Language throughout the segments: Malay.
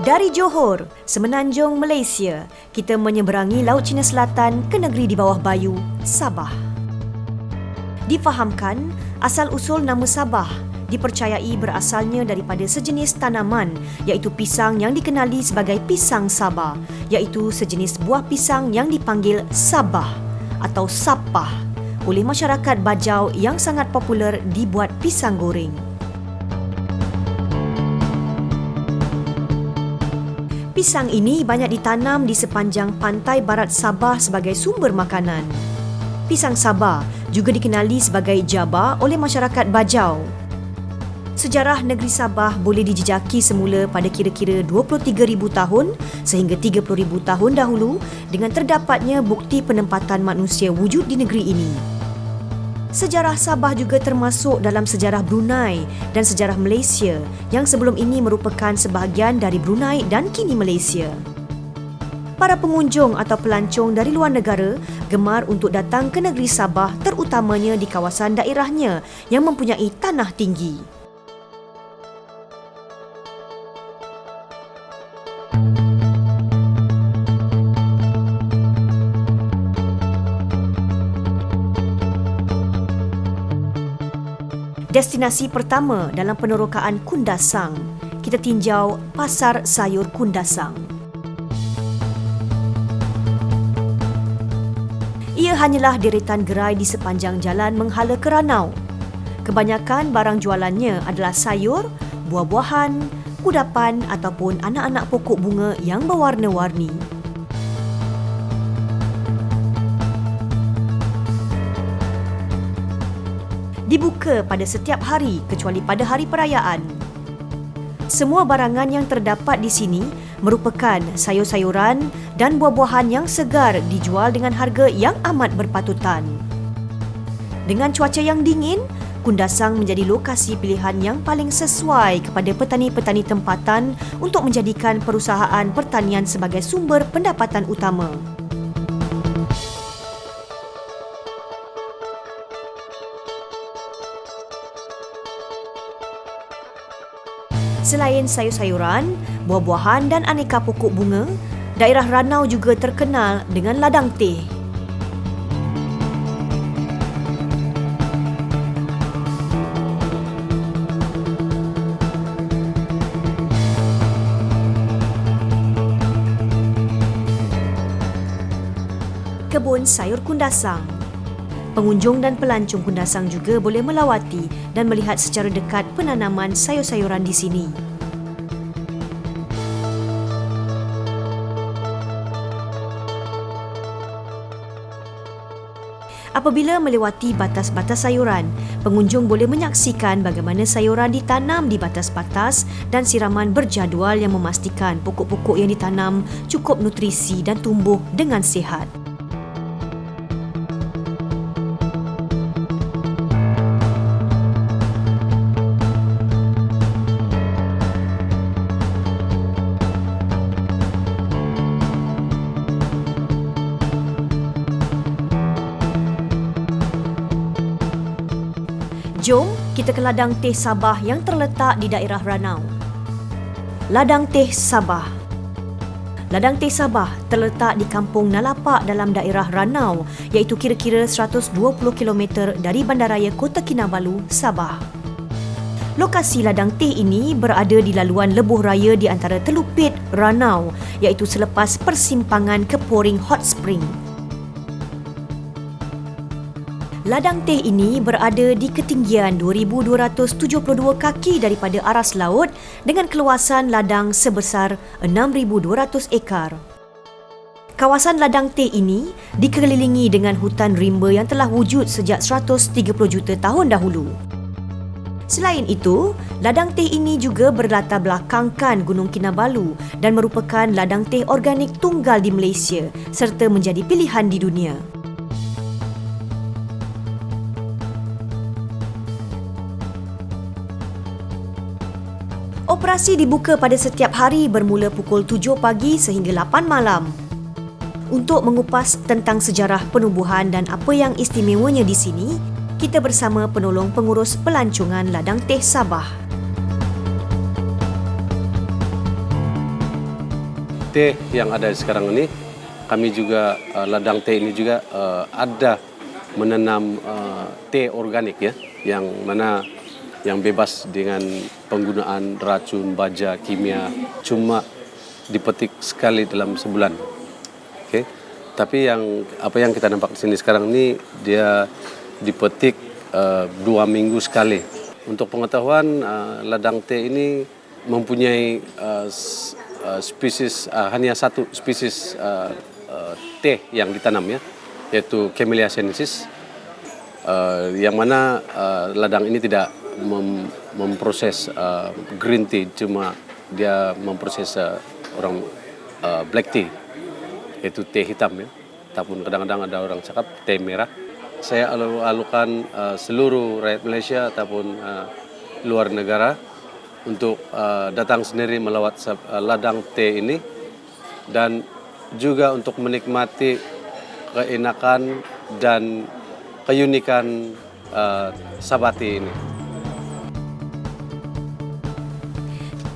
Dari Johor, Semenanjung Malaysia, kita menyeberangi Laut Cina Selatan ke negeri di bawah Bayu, Sabah. Difahamkan, asal-usul nama Sabah dipercayai berasalnya daripada sejenis tanaman iaitu pisang yang dikenali sebagai pisang Sabah, iaitu sejenis buah pisang yang dipanggil Sabah atau Sapah oleh masyarakat Bajau yang sangat popular dibuat pisang goreng. Pisang ini banyak ditanam di sepanjang pantai barat Sabah sebagai sumber makanan. Pisang Sabah juga dikenali sebagai Jaba oleh masyarakat Bajau. Sejarah negeri Sabah boleh dijejaki semula pada kira-kira 23,000 tahun sehingga 30,000 tahun dahulu dengan terdapatnya bukti penempatan manusia wujud di negeri ini. Sejarah Sabah juga termasuk dalam sejarah Brunei dan sejarah Malaysia yang sebelum ini merupakan sebahagian dari Brunei dan kini Malaysia. Para pengunjung atau pelancong dari luar negara gemar untuk datang ke negeri Sabah terutamanya di kawasan daerahnya yang mempunyai tanah tinggi. Destinasi pertama dalam penerokaan Kundasang, kita tinjau Pasar Sayur Kundasang. Ia hanyalah deretan gerai di sepanjang jalan menghala ke Ranau. Kebanyakan barang jualannya adalah sayur, buah-buahan, kudapan ataupun anak-anak pokok bunga yang berwarna-warni. Dibuka pada setiap hari kecuali pada hari perayaan. Semua barangan yang terdapat di sini merupakan sayur-sayuran dan buah-buahan yang segar dijual dengan harga yang amat berpatutan. Dengan cuaca yang dingin, Kundasang menjadi lokasi pilihan yang paling sesuai kepada petani-petani tempatan untuk menjadikan perusahaan pertanian sebagai sumber pendapatan utama. Selain sayur-sayuran, buah-buahan dan aneka pokok bunga, daerah Ranau juga terkenal dengan ladang teh. Kebun sayur Kundasang. Pengunjung dan pelancong Kundasang juga boleh melawati dan melihat secara dekat penanaman sayur-sayuran di sini. Apabila melewati batas-batas sayuran, pengunjung boleh menyaksikan bagaimana sayuran ditanam di batas-batas dan siraman berjadual yang memastikan pokok-pokok yang ditanam cukup nutrisi dan tumbuh dengan sihat. Jom kita ke ladang teh Sabah yang terletak di daerah Ranau. Ladang teh Sabah. Ladang teh Sabah terletak di kampung Nalapak dalam daerah Ranau iaitu kira-kira 120 km dari Bandaraya Kota Kinabalu, Sabah. Lokasi ladang teh ini berada di laluan lebuh raya di antara Telupit, Ranau iaitu selepas persimpangan ke Poring Hot Spring. Ladang teh ini berada di ketinggian 2,272 kaki daripada aras laut dengan keluasan ladang sebesar 6,200 ekar. Kawasan ladang teh ini dikelilingi dengan hutan rimba yang telah wujud sejak 130 juta tahun dahulu. Selain itu, ladang teh ini juga berlatar belakangkan Gunung Kinabalu dan merupakan ladang teh organik tunggal di Malaysia serta menjadi pilihan di dunia. Operasi dibuka pada setiap hari bermula pukul 7 pagi sehingga 8 malam. Untuk mengupas tentang sejarah penubuhan dan apa yang istimewanya di sini, kita bersama penolong pengurus pelancongan Ladang Teh Sabah. teh yang ada sekarang ini, kami juga ladang teh ini juga ada menanam teh organik ya, yang mana yang bebas dengan penggunaan racun, baja, kimia, cuma dipetik sekali dalam sebulan. Oke. Tapi apa yang kita nampak di sini sekarang ini dia dipetik 2 minggu sekali. Untuk pengetahuan, ladang teh ini mempunyai spesies hanya satu spesies teh yang ditanam ya, yaitu Camellia sinensis, yang mana ladang ini tidak memproses green tea, cuma dia memproses orang black tea, yaitu teh hitam ya. Ataupun kadang-kadang ada orang cakap teh merah. Saya alukan seluruh rakyat Malaysia ataupun luar negara untuk datang sendiri melawat ladang teh ini, dan juga untuk menikmati keenakan dan keunikan Sabati ini.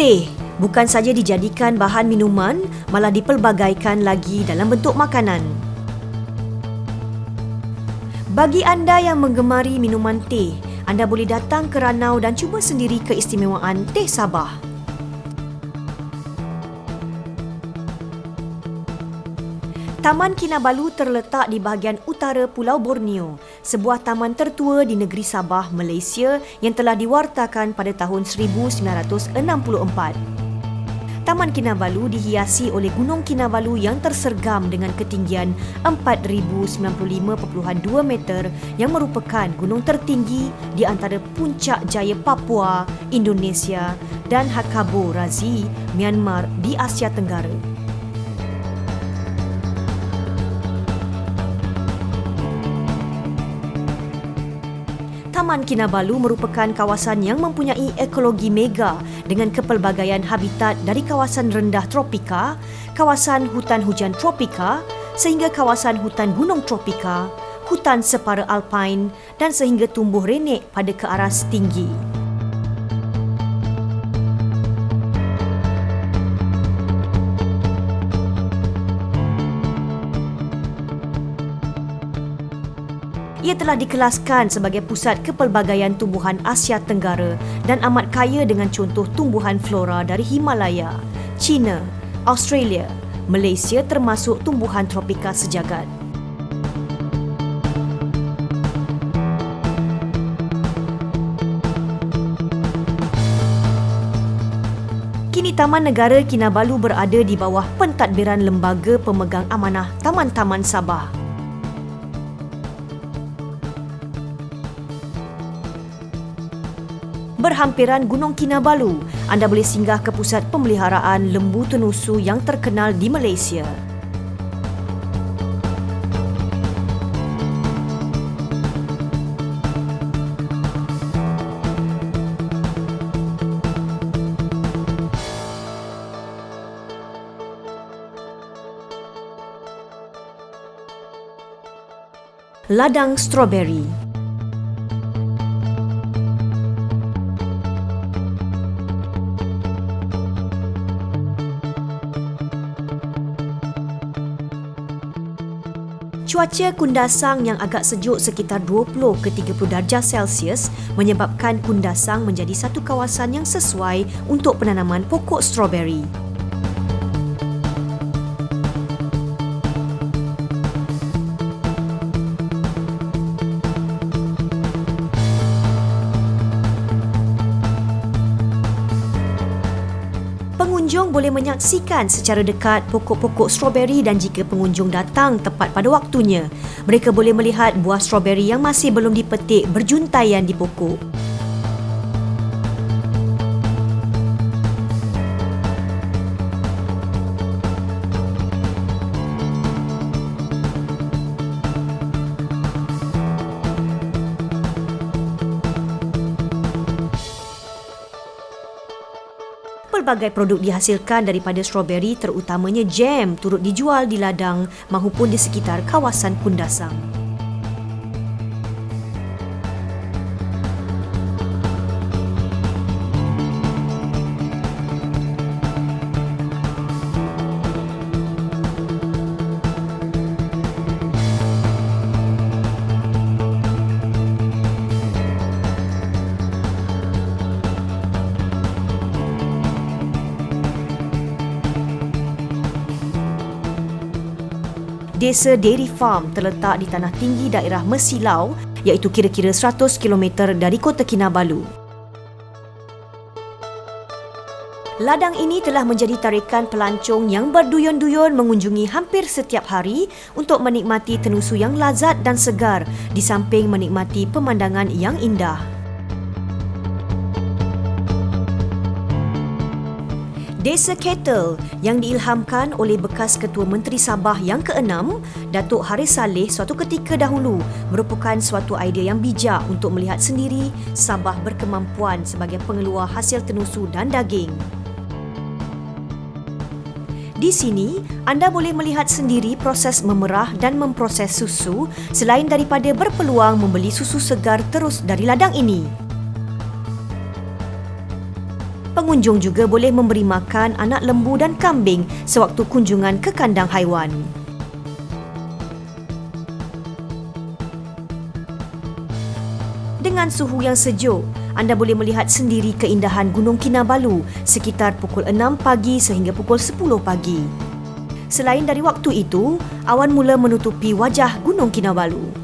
Teh bukan saja dijadikan bahan minuman, malah dipelbagaikan lagi dalam bentuk makanan. Bagi anda yang menggemari minuman teh, anda boleh datang ke Ranau dan cuba sendiri keistimewaan teh Sabah. Taman Kinabalu terletak di bahagian utara Pulau Borneo, sebuah taman tertua di negeri Sabah, Malaysia yang telah diwartakan pada tahun 1964. Taman Kinabalu dihiasi oleh Gunung Kinabalu yang tersergam dengan ketinggian 4,095.2 meter yang merupakan gunung tertinggi di antara Puncak Jaya Papua, Indonesia dan Hakabo Razi, Myanmar di Asia Tenggara. Taman Kinabalu merupakan kawasan yang mempunyai ekologi mega dengan kepelbagaian habitat dari kawasan rendah tropika, kawasan hutan hujan tropika, sehingga kawasan hutan gunung tropika, hutan separa alpine dan sehingga tumbuh renek pada kearas tinggi. Ia telah dikelaskan sebagai pusat kepelbagaian tumbuhan Asia Tenggara dan amat kaya dengan contoh tumbuhan flora dari Himalaya, China, Australia, Malaysia termasuk tumbuhan tropika sejagat. Kini Taman Negara Kinabalu berada di bawah pentadbiran Lembaga Pemegang Amanah Taman-Taman Sabah. Berhampiran Gunung Kinabalu, anda boleh singgah ke pusat pemeliharaan lembu tenusu yang terkenal di Malaysia. Ladang stroberi. Cuaca Kundasang yang agak sejuk sekitar 20 ke 30 darjah Celsius menyebabkan Kundasang menjadi satu kawasan yang sesuai untuk penanaman pokok stroberi. Pengunjung boleh menyaksikan secara dekat pokok-pokok stroberi dan jika pengunjung datang tepat pada waktunya, mereka boleh melihat buah stroberi yang masih belum dipetik berjuntaian di pokok. Pelbagai produk dihasilkan daripada stroberi terutamanya jam turut dijual di ladang mahupun di sekitar kawasan Kundasang. Desa Dairy Farm terletak di tanah tinggi daerah Mesilau, iaitu kira-kira 100 km dari Kota Kinabalu. Ladang ini telah menjadi tarikan pelancong yang berduyun-duyun mengunjungi hampir setiap hari untuk menikmati tenusu yang lazat dan segar di samping menikmati pemandangan yang indah. Desa Kettle yang diilhamkan oleh bekas Ketua Menteri Sabah yang ke-6, Datuk Haris Saleh suatu ketika dahulu merupakan suatu idea yang bijak untuk melihat sendiri Sabah berkemampuan sebagai pengeluar hasil tenusu dan daging. Di sini, anda boleh melihat sendiri proses memerah dan memproses susu selain daripada berpeluang membeli susu segar terus dari ladang ini. Pengunjung juga boleh memberi makan anak lembu dan kambing sewaktu kunjungan ke kandang haiwan. Dengan suhu yang sejuk, anda boleh melihat sendiri keindahan Gunung Kinabalu sekitar pukul 6 pagi sehingga pukul 10 pagi. Selain dari waktu itu, awan mula menutupi wajah Gunung Kinabalu.